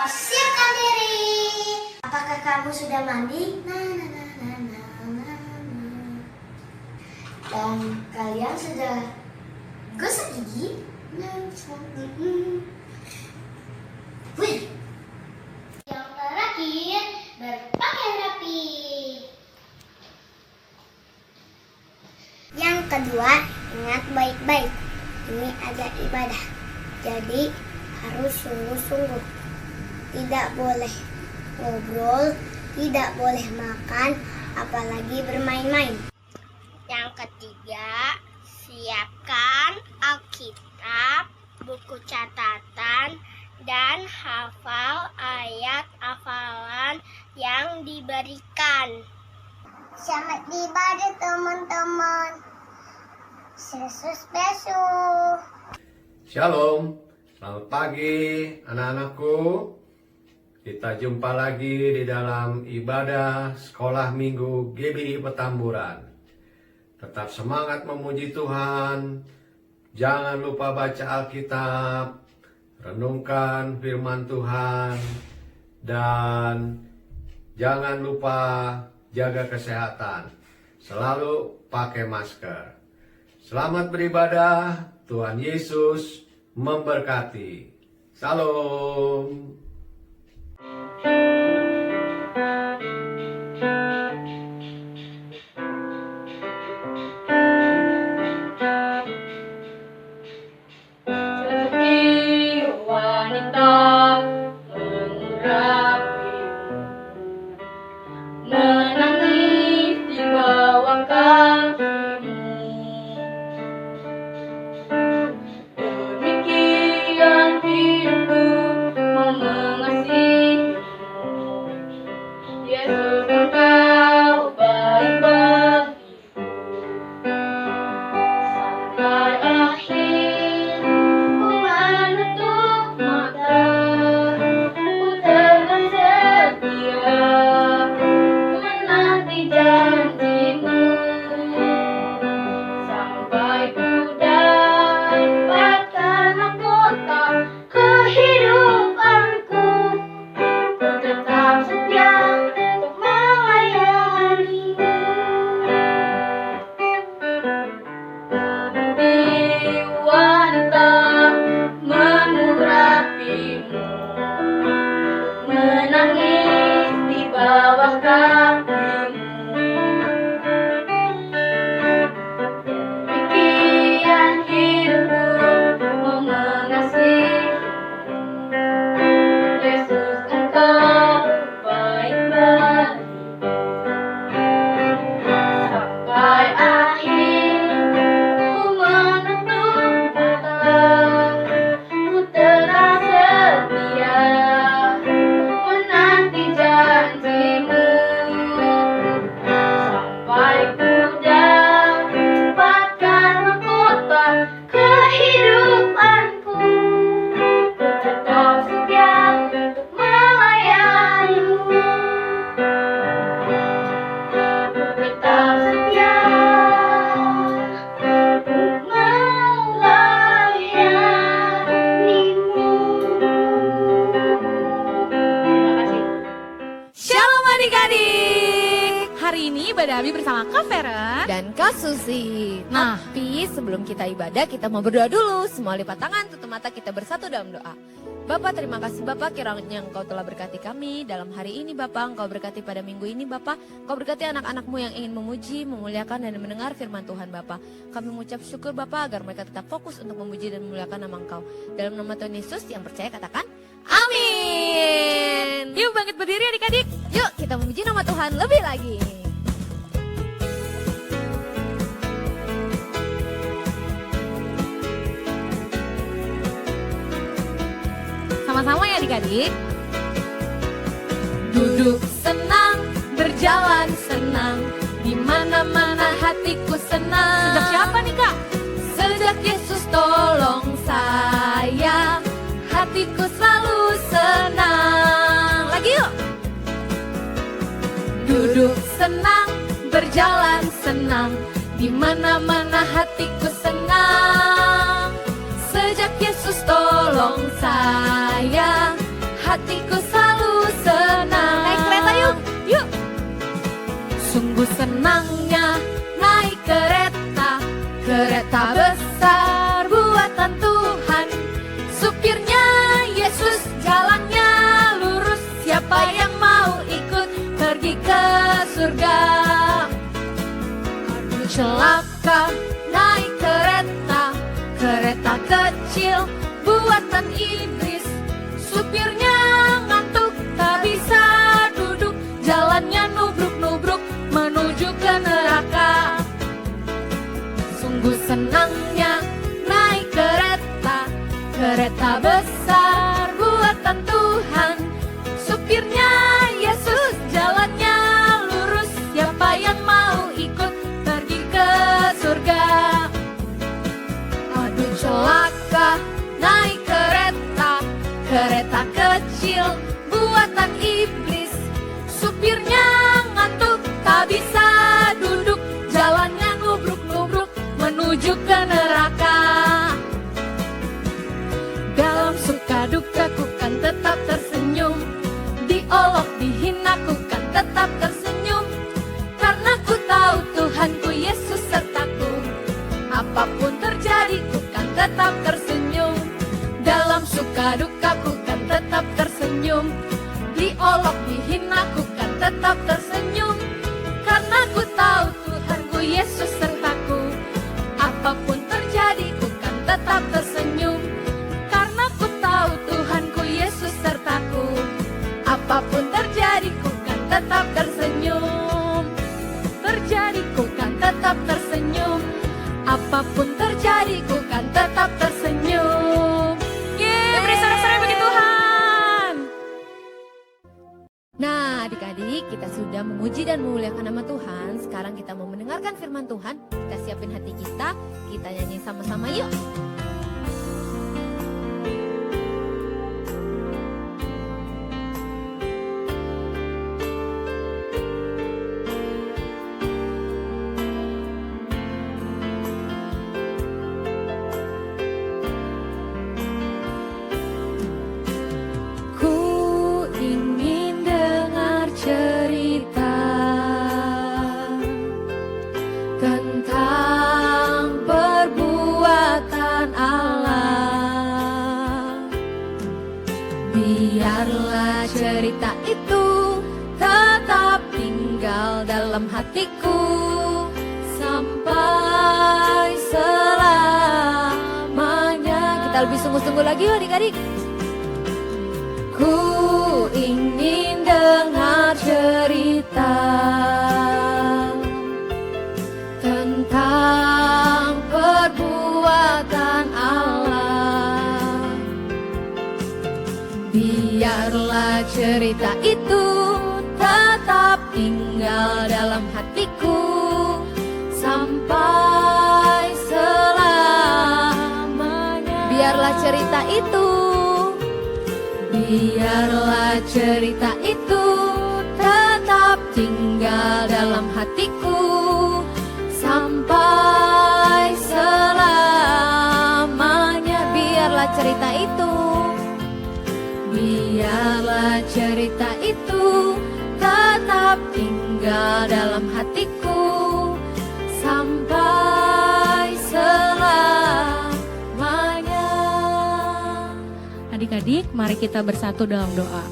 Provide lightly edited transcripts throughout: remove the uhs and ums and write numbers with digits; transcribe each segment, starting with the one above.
siapkan diri. Apakah kamu sudah mandi? Dan kalian sudah gosok gigi? Wih. Yang terakhir, berpakaian rapi. Yang kedua, ingat baik-baik. Ini ada ibadah. Jadi harus sungguh-sungguh. Tidak boleh ngobrol, tidak boleh makan, apalagi bermain-main. Yang ketiga, siapkan Alkitab, buku catatan, dan hafal ayat hafalan yang diberikan. Selamat ibadah teman-teman. Yesus besok. Shalom, selamat pagi anak-anakku. Kita jumpa lagi di dalam ibadah sekolah minggu GBI Petamburan. Tetap semangat memuji Tuhan. Jangan lupa baca Alkitab, renungkan firman Tuhan, dan jangan lupa jaga kesehatan. Selalu pakai masker. Selamat beribadah. Tuhan Yesus memberkati. Salam. Hari ini ibadah Abi bersama Kak Vera dan Kak Susi. Nah, Tapi sebelum kita ibadah, kita mau berdoa dulu. Semua lipat tangan, tutup mata, kita bersatu dalam doa. Bapak, terima kasih Bapak kiranya Engkau telah berkati kami dalam hari ini Bapak. Engkau berkati pada minggu ini Bapak. Engkau berkati anak-anakmu yang ingin memuji, memuliakan dan mendengar firman Tuhan Bapak. Kami mengucap syukur Bapak agar mereka tetap fokus untuk memuji dan memuliakan nama Engkau. Dalam nama Tuhan Yesus yang percaya katakan amin. Yuk bangkit berdiri adik-adik. Yuk kita memuji nama Tuhan lebih lagi. Sama-sama ya adik-adik. Duduk senang, berjalan senang, di mana-mana hatiku senang. Sejak siapa nih Kak? Sejak Yesus tolong saya, hatiku selalu senang. Lagi yuk. Duduk senang, berjalan senang, di mana-mana hatiku senang. Sejak Yesus tolong saya, hatiku hatiku selalu senang. Naik kereta yuk, yuk. Sungguh senangnya naik kereta, kereta besar buatan Tuhan. Supirnya Yesus, jalannya lurus. Siapa yang mau ikut pergi ke surga? Aduh celaka naik kereta, kereta kecil buatan iblis. Supirnya ngantuk tak bisa duduk, jalannya nubruk-nubruk menuju ke neraka. Sungguh senangnya naik kereta, kereta besar buatan Tuhan. Supirnya Yesus, jalannya lurus. Siapa yang mau ikut pergi ke surga? Aduh celaka naik kereta, kereta kecil buatan iblis. Supirnya ngantuk tak bisa duduk, jalannya nubruk-nubruk menuju ke neraka. Dalam suka dukaku kan tetap tersenyum, diolok dihina ku kan tetap tersenyum, karena ku tahu Tuhanku Yesus sertaku. Apapun terjadi ku kan tetap tersenyum. Dalam suka dukaku kan tetap tersenyum, diolok dihina ku kan tetap tersenyum, karena ku tahu Tuhanku Yesus sertaku. Apapun terjadi ku kan tetap tersenyum, karena ku tahu Tuhanku Yesus sertaku. Apapun terjadi ku kan tetap tersenyum, terjadi ku kan tetap tersenyum. Apapun terjadi ku kan tetap tersenyum. Beri sorak-sorai bagi Tuhan. Nah adik-adik, kita sudah memuji dan memuliakan nama Tuhan. Sekarang kita mau mendengarkan firman Tuhan. Kita siapin hati kita nyanyi sama-sama yuk. Biarlah cerita itu tetap tinggal dalam hatiku sampai selamanya. Kita lebih sungguh-sungguh lagi yuk adik-adik. Ku ingin dengar cerita tentang perbuatan Allah. Biarlah cerita itu tetap tinggal dalam hatiku sampai selamanya. Biarlah cerita itu, biarlah cerita itu tetap tinggal dalam hatiku sampai selamanya. Biarlah cerita itu, biarlah cerita itu tetap tinggal dalam hatiku sampai selamanya. Adik-adik, mari kita bersatu dalam doa.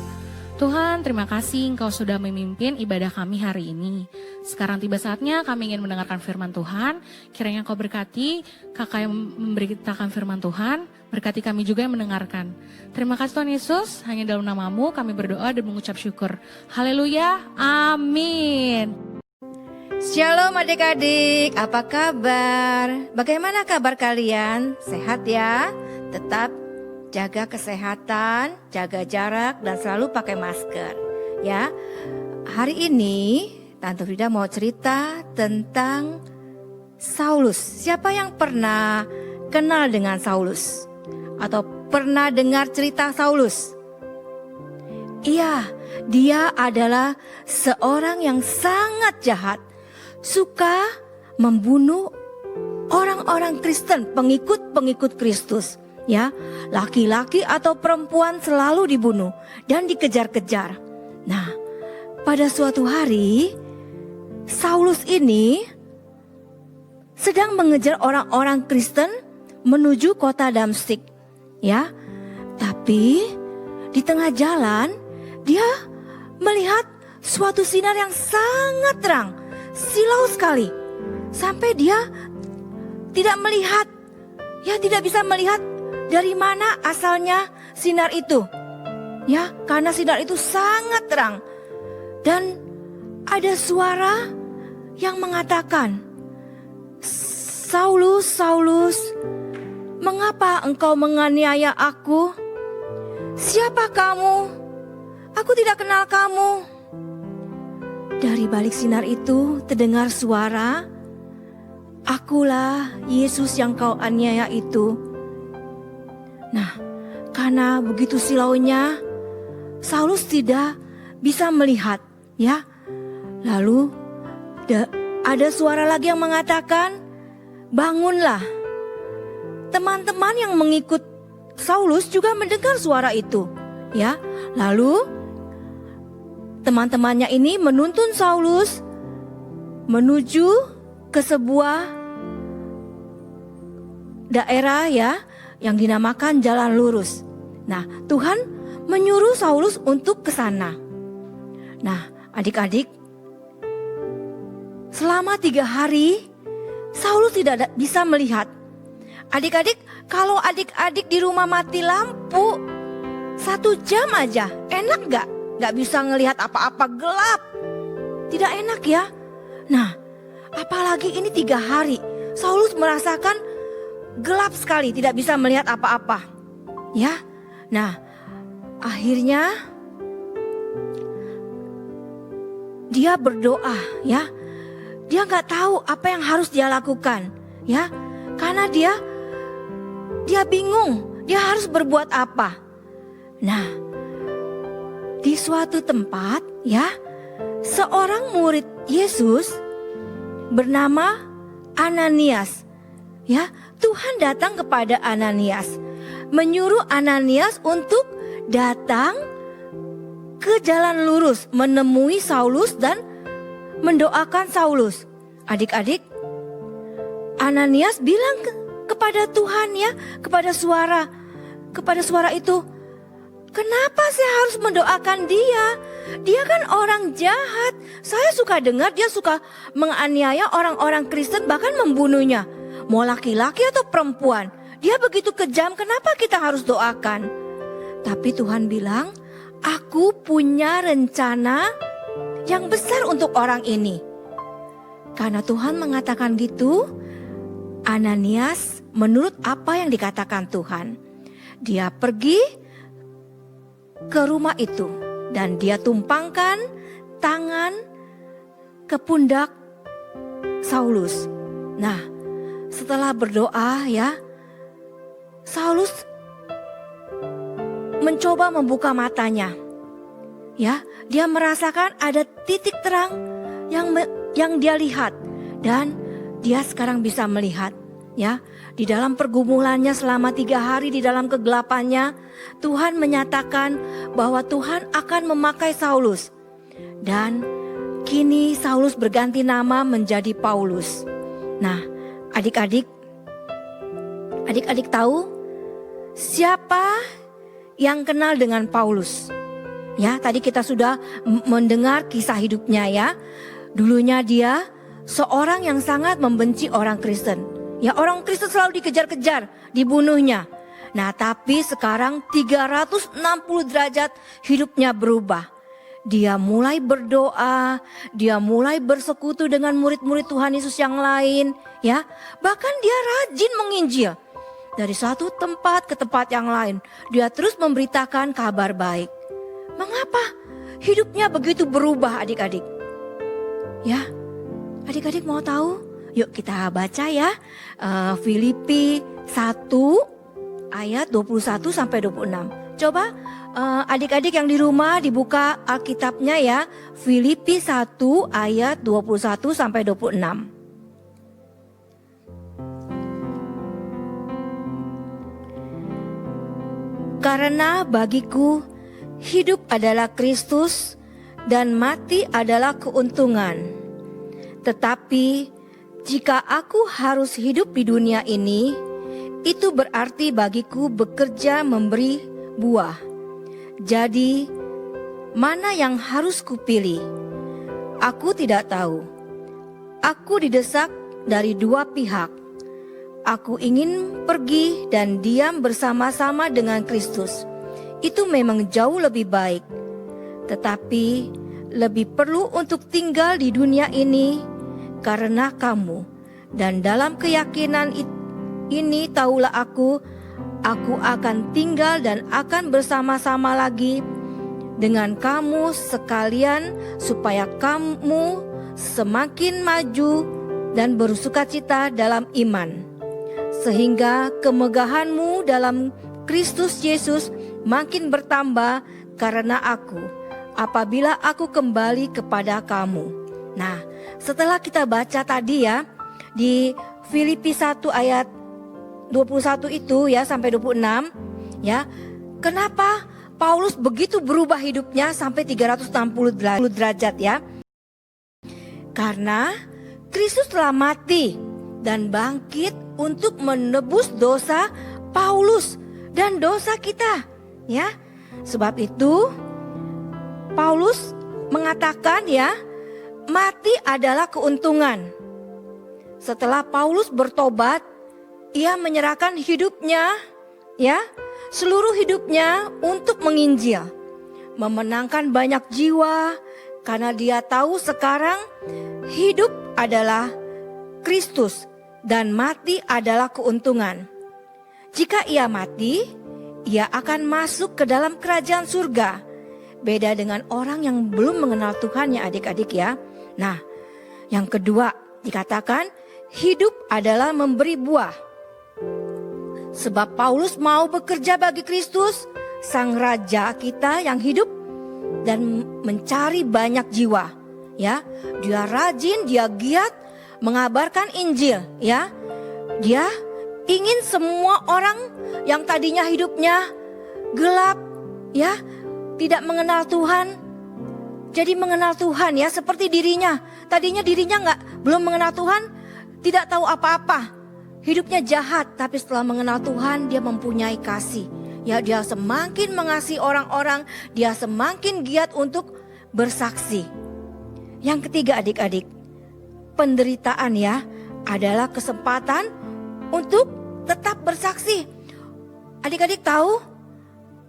Tuhan, terima kasih Engkau sudah memimpin ibadah kami hari ini. Sekarang tiba saatnya kami ingin mendengarkan firman Tuhan. Kiranya Engkau berkati kakak yang memberitakan firman Tuhan, berkati kami juga yang mendengarkan. Terima kasih Tuhan Yesus, hanya dalam nama-Mu kami berdoa dan mengucap syukur. Haleluya, amin. Shalom adik-adik, apa kabar? Bagaimana kabar kalian? Sehat ya? Tetap jaga kesehatan, jaga jarak, dan selalu pakai masker. Ya, hari ini Tante Frida mau cerita tentang Saulus. Siapa yang pernah kenal dengan Saulus? Atau pernah dengar cerita Saulus? Iya, dia adalah seorang yang sangat jahat, suka membunuh orang-orang Kristen, pengikut-pengikut Kristus. ya, laki-laki atau perempuan selalu dibunuh dan dikejar-kejar. Nah, pada suatu hari Saulus ini sedang mengejar orang-orang Kristen menuju kota Damsyik, ya. Tapi di tengah jalan dia melihat suatu sinar yang sangat terang, silau sekali, sampai dia tidak melihat, ya, tidak bisa melihat dari mana asalnya sinar itu, ya, karena sinar itu sangat terang. Dan ada suara yang mengatakan, "Saulus, Saulus, mengapa engkau menganiaya aku? Siapa kamu? Aku tidak kenal kamu." Dari balik sinar itu terdengar suara, "Akulah Yesus yang kau aniaya itu." Nah, karena begitu silaunya, Saulus tidak bisa melihat, ya. Lalu ada suara lagi yang mengatakan, "Bangunlah." Teman-teman yang mengikut Saulus juga mendengar suara itu, ya. Lalu teman-temannya ini menuntun Saulus menuju ke sebuah daerah, ya, yang dinamakan Jalan Lurus. Nah, Tuhan menyuruh Saulus untuk ke sana. Nah, adik-adik, selama 3 hari Saulus tidak bisa melihat. Adik-adik, kalau adik-adik di rumah mati lampu 1 jam aja, enak gak? Gak bisa ngelihat apa-apa, gelap. Tidak enak, ya. Nah, apalagi ini 3 hari Saulus merasakan gelap sekali, tidak bisa melihat apa-apa, ya. Nah, akhirnya dia berdoa, ya. Dia nggak tahu apa yang harus dia lakukan, ya, karena dia bingung, dia harus berbuat apa. Nah, di suatu tempat, ya, seorang murid Yesus bernama Ananias, ya, Tuhan datang kepada Ananias, menyuruh Ananias untuk datang ke Jalan Lurus, menemui Saulus dan mendoakan Saulus. Adik-adik, Ananias bilang kepada Tuhan, ya, kepada suara itu, "Kenapa saya harus mendoakan dia? Dia kan orang jahat. Saya suka dengar dia suka menganiaya orang-orang Kristen, bahkan membunuhnya. Mau laki-laki atau perempuan, dia begitu kejam, kenapa kita harus doakan?" Tapi Tuhan bilang, "Aku punya rencana yang besar untuk orang ini." Karena Tuhan mengatakan gitu, Ananias menurut apa yang dikatakan Tuhan. Dia pergi ke rumah itu dan dia tumpangkan tangan ke pundak Saulus. Nah, setelah berdoa, ya, Saulus mencoba membuka matanya. Ya, dia merasakan ada titik terang yang dia lihat dan dia sekarang bisa melihat, ya. Di dalam pergumulannya selama 3 hari di dalam kegelapannya, Tuhan menyatakan bahwa Tuhan akan memakai Saulus. Dan kini Saulus berganti nama menjadi Paulus. Nah, adik-adik tahu siapa yang kenal dengan Paulus? Ya, tadi kita sudah mendengar kisah hidupnya, ya. Dulunya dia seorang yang sangat membenci orang Kristen. Ya, orang Kristen selalu dikejar-kejar, dibunuhnya. Nah, tapi sekarang 360 derajat hidupnya berubah. Dia mulai berdoa, dia mulai bersekutu dengan murid-murid Tuhan Yesus yang lain, ya. Bahkan dia rajin menginjil. Dari satu tempat ke tempat yang lain, dia terus memberitakan kabar baik. Mengapa hidupnya begitu berubah, adik-adik? Ya, adik-adik mau tahu? Yuk kita baca, ya, Filipi 1 ayat 21 sampai 26. Coba adik-adik yang di rumah dibuka Alkitabnya, ya. Filipi 1 ayat 21 sampai 26. Karena bagiku hidup adalah Kristus dan mati adalah keuntungan. Tetapi jika aku harus hidup di dunia ini, itu berarti bagiku bekerja memberi buah. Jadi, mana yang harus kupilih? Aku tidak tahu. Aku didesak dari dua pihak. Aku ingin pergi dan diam bersama-sama dengan Kristus. Itu memang jauh lebih baik. Tetapi lebih perlu untuk tinggal di dunia ini karena kamu. Dan dalam keyakinan ini tahulah aku akan tinggal dan akan bersama-sama lagi dengan kamu sekalian supaya kamu semakin maju dan bersukacita dalam iman. Sehingga kemegahanmu dalam Kristus Yesus makin bertambah karena aku, apabila aku kembali kepada kamu. Nah, setelah kita baca tadi ya, di Filipi 1 ayat 21 itu ya sampai 26 ya, kenapa Paulus begitu berubah hidupnya sampai 360 derajat ya? Karena Kristus telah mati dan bangkit untuk menebus dosa Paulus dan dosa kita ya. Sebab itu Paulus mengatakan ya, mati adalah keuntungan. Setelah Paulus bertobat, ia menyerahkan hidupnya ya, seluruh hidupnya untuk menginjil, memenangkan banyak jiwa karena dia tahu sekarang hidup adalah Kristus dan mati adalah keuntungan. Jika ia mati, ia akan masuk ke dalam kerajaan surga. Beda dengan orang yang belum mengenal Tuhan ya adik-adik ya. Nah, yang kedua dikatakan hidup adalah memberi buah. Sebab Paulus mau bekerja bagi Kristus, Sang Raja kita yang hidup dan mencari banyak jiwa. Ya, dia rajin, dia giat mengabarkan Injil ya. Dia ingin semua orang yang tadinya hidupnya gelap ya, tidak mengenal Tuhan, jadi mengenal Tuhan ya, seperti dirinya. Tadinya dirinya belum mengenal Tuhan, tidak tahu apa-apa, hidupnya jahat, tapi setelah mengenal Tuhan dia mempunyai kasih. Ya, dia semakin mengasihi orang-orang, dia semakin giat untuk bersaksi. Yang ketiga adik-adik, penderitaan ya adalah kesempatan untuk tetap bersaksi. Adik-adik tahu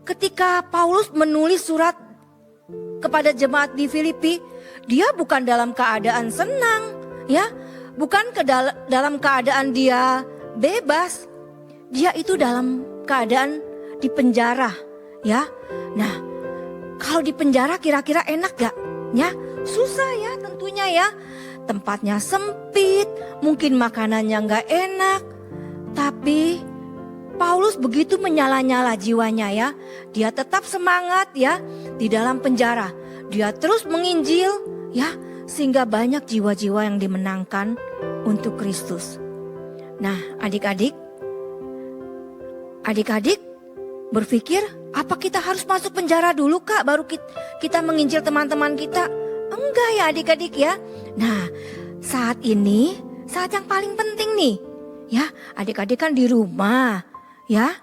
ketika Paulus menulis surat kepada jemaat di Filipi, dia bukan dalam keadaan senang ya, bukan dalam keadaan dia bebas. Dia itu dalam keadaan di penjara ya. Nah, kalau di penjara kira-kira enak gak? Ya, susah ya tentunya ya. Tempatnya sempit, mungkin makanannya gak enak. Tapi Paulus begitu menyala-nyala jiwanya ya. Dia tetap semangat ya di dalam penjara. Dia terus menginjil ya, sehingga banyak jiwa-jiwa yang dimenangkan untuk Kristus. Nah, adik-adik berpikir, apa kita harus masuk penjara dulu Kak baru kita menginjil teman-teman kita? Enggak ya adik-adik ya. Nah, saat ini saat yang paling penting nih ya. Adik-adik kan di rumah ya,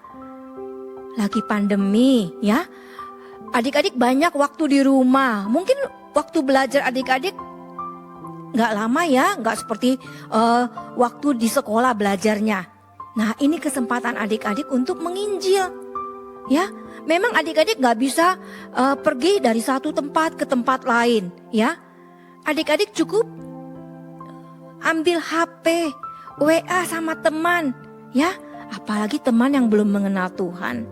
lagi pandemi ya. Adik-adik banyak waktu di rumah. Mungkin waktu belajar adik-adik gak lama ya, gak seperti waktu di sekolah belajarnya. Nah, ini kesempatan adik-adik untuk menginjil ya. Memang adik-adik gak bisa pergi dari satu tempat ke tempat lain ya. Adik-adik cukup ambil HP, WA sama teman ya. Apalagi teman yang belum mengenal Tuhan.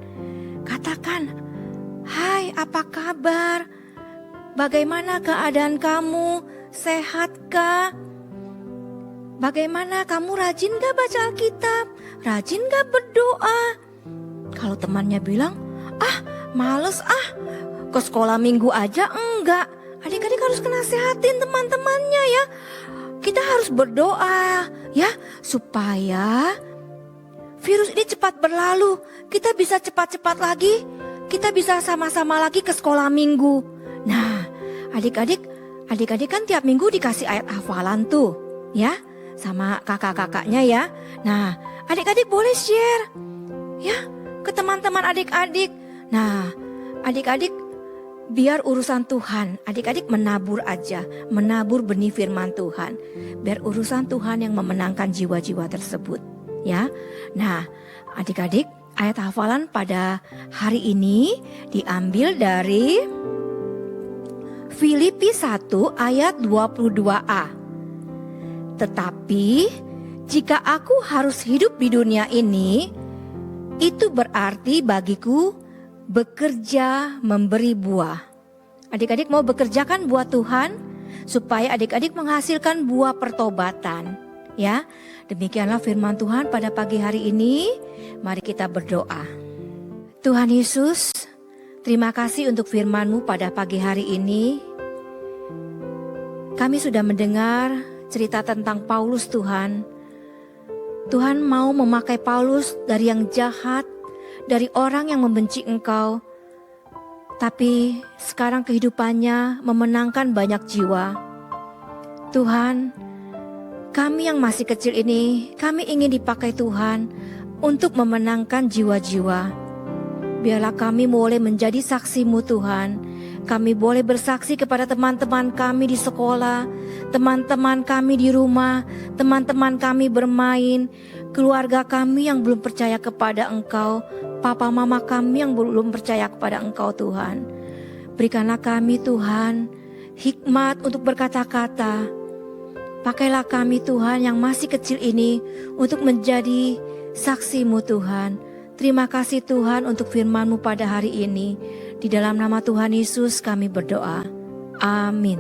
Katakan, hai apa kabar? Bagaimana keadaan kamu? Sehatkah? Bagaimana kamu, rajin gak baca Alkitab? Rajin gak berdoa? Kalau temannya bilang, males ke sekolah minggu aja enggak. Adik-adik harus nasehatin teman-temannya ya. Kita harus berdoa ya, supaya virus ini cepat berlalu. Kita bisa cepat-cepat lagi, kita bisa sama-sama lagi ke sekolah minggu. Nah, adik-adik kan tiap minggu dikasih ayat hafalan tuh, ya, sama kakak-kakaknya ya. Nah, adik-adik boleh share, ya, ke teman-teman adik-adik. Nah, adik-adik biar urusan Tuhan, adik-adik menabur aja, menabur benih firman Tuhan. Biar urusan Tuhan yang memenangkan jiwa-jiwa tersebut, ya. Nah, adik-adik, ayat hafalan pada hari ini diambil dari Filipi 1 ayat 22a. Tetapi jika aku harus hidup di dunia ini, itu berarti bagiku bekerja memberi buah. Adik-adik mau bekerja kan buat Tuhan, supaya adik-adik menghasilkan buah pertobatan. Ya, demikianlah firman Tuhan pada pagi hari ini. Mari kita berdoa. Tuhan Yesus, terima kasih untuk firman-Mu pada pagi hari ini. Kami sudah mendengar cerita tentang Paulus Tuhan. Tuhan mau memakai Paulus dari yang jahat, dari orang yang membenci Engkau. Tapi sekarang kehidupannya memenangkan banyak jiwa. Tuhan, kami yang masih kecil ini, kami ingin dipakai Tuhan untuk memenangkan jiwa-jiwa. Biarlah kami boleh menjadi saksi-Mu Tuhan. Kami boleh bersaksi kepada teman-teman kami di sekolah, teman-teman kami di rumah, teman-teman kami bermain, keluarga kami yang belum percaya kepada Engkau, papa mama kami yang belum percaya kepada Engkau Tuhan. Berikanlah kami Tuhan hikmat untuk berkata-kata. Pakailah kami Tuhan yang masih kecil ini untuk menjadi saksi-Mu Tuhan. Terima kasih Tuhan untuk firman-Mu pada hari ini. Di dalam nama Tuhan Yesus kami berdoa. Amin.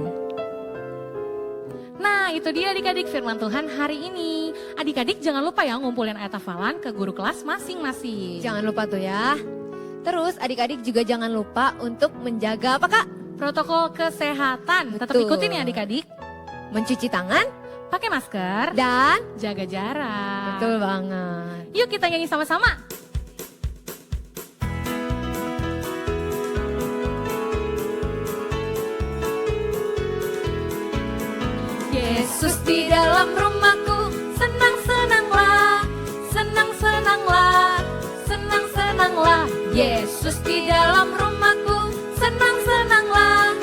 Nah, itu dia adik-adik firman Tuhan hari ini. Adik-adik jangan lupa ya ngumpulin ayat hafalan ke guru kelas masing-masing. Jangan lupa tuh ya. Terus adik-adik juga jangan lupa untuk menjaga apa Kak? Protokol kesehatan. Tetap Betul. ikutin ya adik-adik. Mencuci tangan Pakai masker dan jaga jarak. betul banget. Yuk kita nyanyi sama-sama. Yesus di dalam rumahku, senang-senanglah, senang-senanglah, senang-senanglah. Yesus di dalam rumahku, senang-senanglah,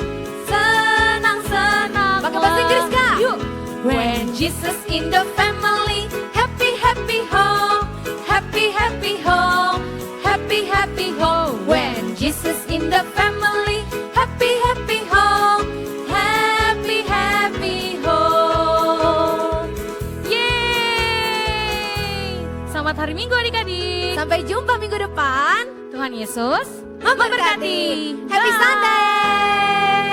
senang-senanglah. Pakai bahasa Inggris Kak? Yuk. When Jesus in the family, happy happy home, happy happy home, happy happy home. When Jesus in the family, happy happy home, happy happy home. Yeay! Selamat hari Minggu adik-adik. Sampai jumpa minggu depan. Tuhan Yesus Memberkati. Happy Sunday.